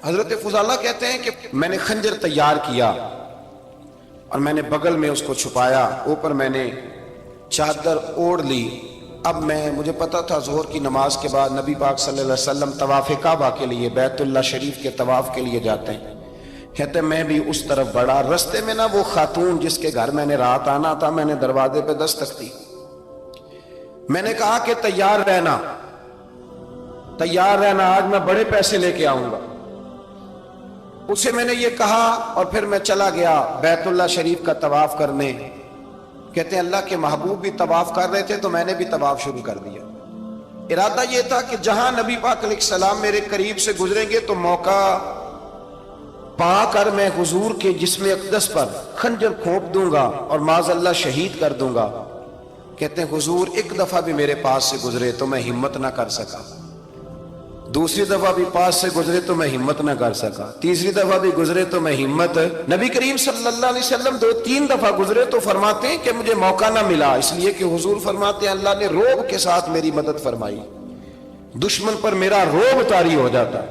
حضرت فضالہ کہتے ہیں کہ میں نے خنجر تیار کیا اور میں نے بغل میں اس کو چھپایا، اوپر میں نے چادر اوڑھ لی۔ اب مجھے پتا تھا ظہر کی نماز کے بعد نبی پاک صلی اللہ علیہ وسلم طواف کعبہ کے لیے، بیت اللہ شریف کے طواف کے لیے جاتے ہیں۔ کہتے میں بھی اس طرف بڑھا، رستے میں نا وہ خاتون جس کے گھر میں نے رات آنا تھا، میں نے دروازے پہ دستک دی۔ میں نے کہا کہ تیار رہنا، تیار رہنا، آج میں بڑے پیسے لے کے آؤں گا۔ اسے میں نے یہ کہا اور پھر میں چلا گیا بیت اللہ شریف کا طواف کرنے۔ کہتے ہیں اللہ کے محبوب بھی طواف کر رہے تھے تو میں نے بھی طواف شروع کر دیا۔ ارادہ یہ تھا کہ جہاں نبی پاک علیہ السلام میرے قریب سے گزریں گے تو موقع پا کر میں حضور کے جسم اقدس پر خنجر کھونپ دوں گا اور معاذ اللہ شہید کر دوں گا۔ کہتے ہیں حضور ایک دفعہ بھی میرے پاس سے گزرے تو میں ہمت نہ کر سکا، دوسری دفعہ بھی پاس سے گزرے تو میں ہمت نہ کر سکا، تیسری دفعہ بھی گزرے تو میں ہمت، نبی کریم صلی اللہ علیہ وسلم 2-3 دفعہ گزرے تو فرماتے ہیں کہ مجھے موقع نہ ملا، اس لیے کہ حضور فرماتے ہیں اللہ نے روب کے ساتھ میری مدد فرمائی، دشمن پر میرا روب طاری ہو جاتا۔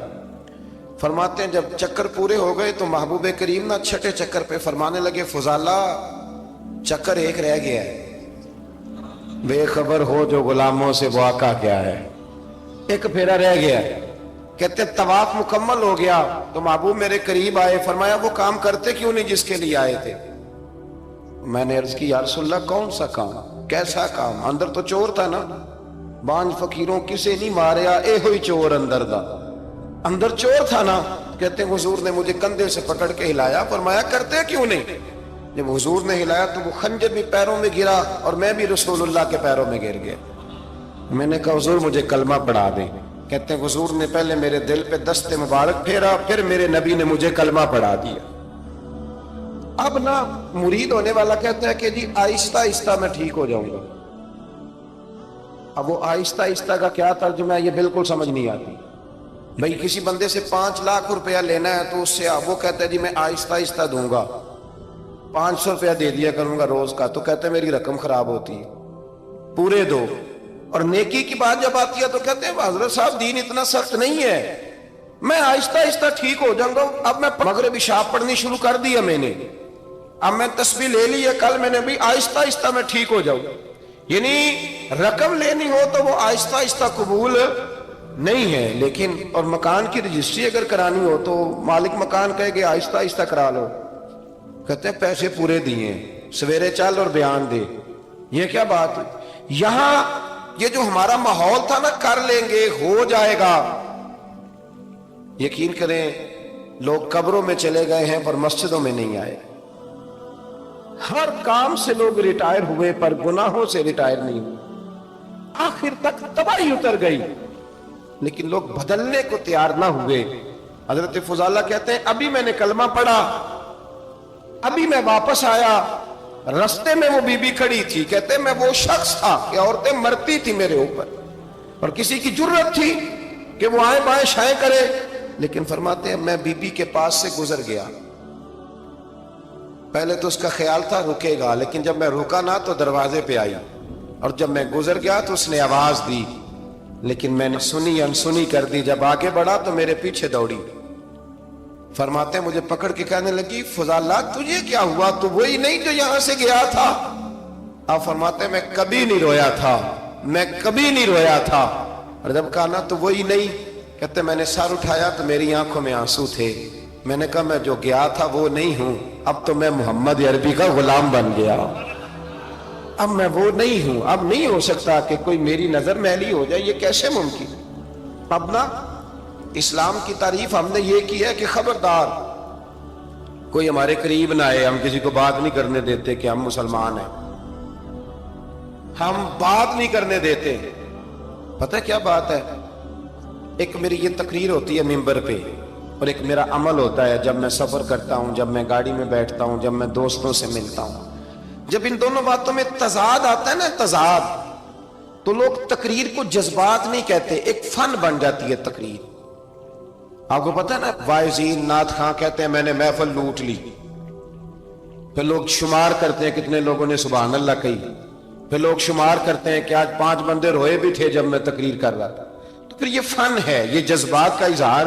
فرماتے ہیں جب چکر پورے ہو گئے تو محبوب کریم نہ چھٹے چکر پہ فرمانے لگے فضالہ چکر ایک رہ گیا ہے، بے خبر ہو جو غلاموں سے وہ آقا کیا ہے، ایک پھیرا رہ گیا ہے۔ کہتے ہیں طواف مکمل ہو گیا تو محبوب میرے قریب آئے، فرمایا وہ کام کرتے کیوں نہیں جس کے لیے آئے تھے؟ میں نے عرض کی یا رسول اللہ کون سا کام، کیسا کام؟ اندر تو چور تھا نا، بانج فقیروں کسے نہیں ماریا اے ہوئی چور اندر دا، اندر چور تھا نا۔ کہتے ہیں حضور نے مجھے کندھے سے پکڑ کے ہلایا، فرمایا کرتے کیوں نہیں؟ جب حضور نے ہلایا تو وہ خنجر بھی پیروں میں گرا اور میں بھی رسول اللہ کے پیروں میں گر گیا۔ میں نے کہا حضور مجھے کلمہ پڑھا دیں۔ کہتے ہیں حضور نے پہلے میرے دل پہ دست مبارک پھیرا، پھر میرے نبی نے مجھے کلمہ پڑھا دیا۔ اب نا مرید ہونے والا کہتا ہے کہ جی آہستہ آہستہ میں ٹھیک ہو جاؤں گا۔ اب وہ آہستہ آہستہ کا کیا ترجمہ ہے یہ بالکل سمجھ نہیں آتی۔ بھئی کسی بندے سے 5 لاکھ روپیہ لینا ہے تو اس سے وہ کہتا ہے جی میں آہستہ آہستہ دوں گا، 500 روپیہ دے دیا کروں گا روز کا، تو کہتے ہیں میری رقم خراب ہوتی ہے، پورے دو۔ اور نیکی کی بات جب آتی ہے تو کہتے ہیں حضرت صاحب دین اتنا سخت نہیں ہے، میں آہستہ آہستہ ٹھیک ہو جاؤں گا۔ اب میں مغرب عشاء پڑھنی شروع کر دیا میں نے، اب میں تسبیح لے لی ہے، کل میں نے بھی آہستہ آہستہ میں ٹھیک ہو جاؤں۔ یعنی رقم لینی ہو تو وہ آہستہ آہستہ قبول نہیں ہے، لیکن اور مکان کی رجسٹری اگر کرانی ہو تو مالک مکان کہے کہ آہستہ آہستہ کرا لو، کہتے ہیں پیسے پورے دیے، سویرے چل اور بیان دے، یہ کیا بات ہے؟ یہاں یہ جو ہمارا ماحول تھا نا کر لیں گے ہو جائے گا، یقین کریں لوگ قبروں میں چلے گئے ہیں پر مسجدوں میں نہیں آئے، ہر کام سے لوگ ریٹائر ہوئے پر گناہوں سے ریٹائر نہیں ہوئے، آخر تک تباہی اتر گئی لیکن لوگ بدلنے کو تیار نہ ہوئے۔ حضرت فضالہ کہتے ہیں ابھی میں نے کلمہ پڑھا، ابھی میں واپس آیا، رستے میں وہ بی بی کھڑی تھی، کہتے ہیں میں وہ شخص تھا کہ عورتیں مرتی تھی میرے اوپر اور کسی کی جرت تھی کہ وہ آئیں بائیں شائیں کرے، لیکن فرماتے ہیں میں بی بی کے پاس سے گزر گیا، پہلے تو اس کا خیال تھا رکے گا، لیکن جب میں رکا نہ تو دروازے پہ آئی، اور جب میں گزر گیا تو اس نے آواز دی، لیکن میں نے سنی انسنی کر دی، جب آگے بڑھا تو میرے پیچھے دوڑی۔ فرماتے ہیں مجھے پکڑ کے کہنے لگی فضالہ تجھے کیا ہوا، تو وہی نہیں جو یہاں سے گیا تھا؟ آپ فرماتے ہیں میں کبھی نہیں رویا تھا، میں کبھی نہیں رویا تھا، اور جب کہا نا تو وہی نہیں، کہتے میں نے سر اٹھایا تو میری آنکھوں میں آنسو تھے، میں نے کہا میں جو گیا تھا وہ نہیں ہوں، اب تو میں محمد عربی کا غلام بن گیا، اب میں وہ نہیں ہوں، اب نہیں ہو سکتا کہ کوئی میری نظر میلی ہو جائے، یہ کیسے ممکن؟ اب نا اسلام کی تعریف ہم نے یہ کی ہے کہ خبردار کوئی ہمارے قریب نہ آئے، ہم کسی کو بات نہیں کرنے دیتے کہ ہم مسلمان ہیں، ہم بات نہیں کرنے دیتے۔ پتہ کیا بات ہے، ایک میری یہ تقریر ہوتی ہے ممبر پہ، اور ایک میرا عمل ہوتا ہے جب میں سفر کرتا ہوں، جب میں گاڑی میں بیٹھتا ہوں، جب میں دوستوں سے ملتا ہوں، جب ان دونوں باتوں میں تضاد آتا ہے نا، تضاد، تو لوگ تقریر کو جذبات نہیں کہتے، ایک فن بن جاتی ہے تقریر۔ آپ کو پتہ ہے نا وائزین نعت خاں کہتے ہیں میں نے محفل لوٹ لی، پھر لوگ شمار کرتے ہیں کتنے لوگوں نے سبحان اللہ کہی، پھر لوگ شمار کرتے ہیں کہ آج 5 بندے روئے بھی تھے جب میں تقریر کر رہا تھا، تو پھر یہ فن ہے، یہ جذبات کا اظہار